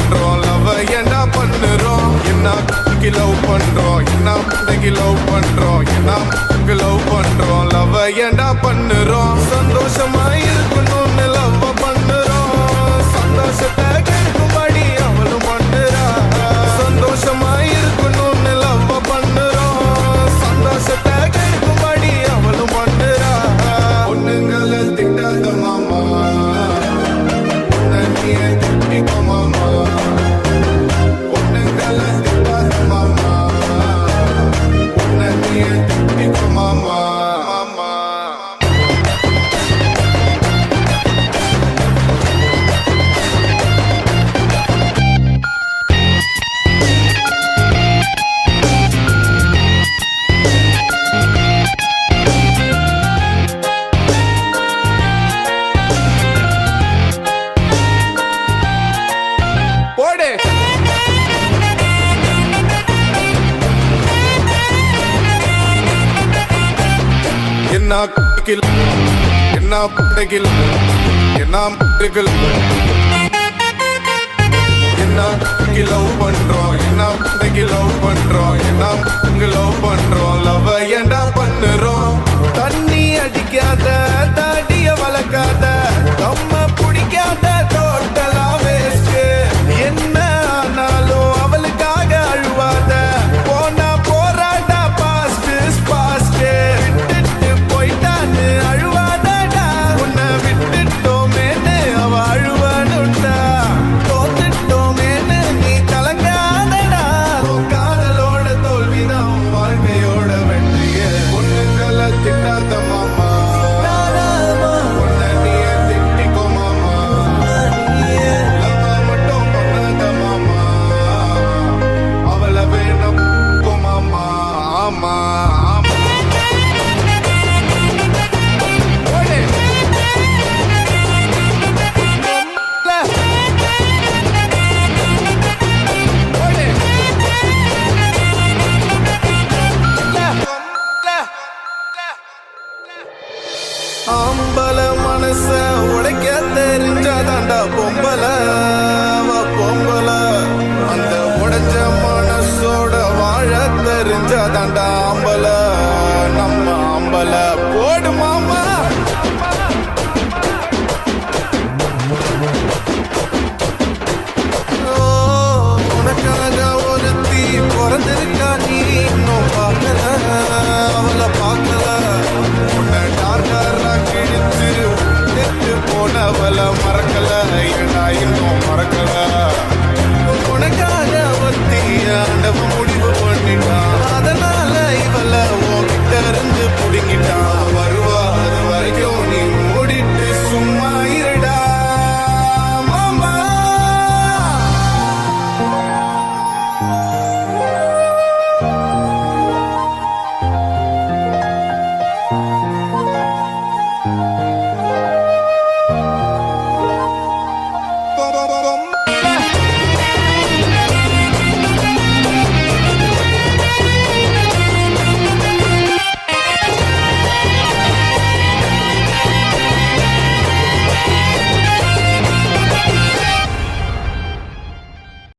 பண்றோம் லவ் ஏண்டா பண்ணுறோம் என்ன லவ் பண்றோம் என்ன லவ் பண்றோம் என்ன லவ் பண்றோம் லவ் ஏண்டா பண்ணுறோம் சந்தோஷமா இருக்கணும்னு லவ் பண்ணுறோம் சந்தோஷத்தை கேட்கும்படி அவளும் பண்ணுறா சந்தோஷமா இருக்கணும்னு லவ் பண்ணுறோம் சந்தோஷத்தை கேட்கும்படி அவளும் பண்ணுறா பொண்ணுங்களை திட்டாத மாமா பொண்ணிய திட்டிக்கோ மாமா பொண்ணுங்களை திட்டாத மாமா பொண்ணிய திட்டிக்கோ மாமா மாமா போடு என்ன கில் என்ன பட்டகில் என்ன முட்டுகள் என்ன லவ் பண்றோம் என்ன லவ் பண்றோம் என்ன லவ் பண்றோம் லவ் ஏண்டா பண்ணுறோம் தண்ணி அடிக்காத தாடிய வளர்க்காத நம்ம பிடிக்காத டோட்டலா வேஸ்ட் என்ன ஆனாலும் அவளுக்காக அழுவாத போனா போராட்டா பாஸ்ட் பாஸ்ட் விட்டுட்டு போயிட்டான்னு அழுவாதடா உன்னை விட்டுட்டோமேன்னு அவ அழுவானுட்டா தோத்துட்டோமேன்னு நீ கலங்காதடா காதலோட தோல்விதான் வாழ்க்கையோட வெற்றிய பொண்ணுங்களை திட்டாத மாமா பொண்ணிய திட்டிக்கோ மாமா லவ் மட்டும் பண்ணாத மாமா அவளை வேணும் மாமா ஆமா ஆமா ஓடு. ஓடு. ஆம்பல மனச உடைக்க தெரிஞ்சாதாண்டா பொம்பல பொம்பல அந்த உடைஞ்ச மனசோட வாழ தெரிஞ்சாதாண்டா ஆம்பல நம்ம ஆம்பல போடு மாமா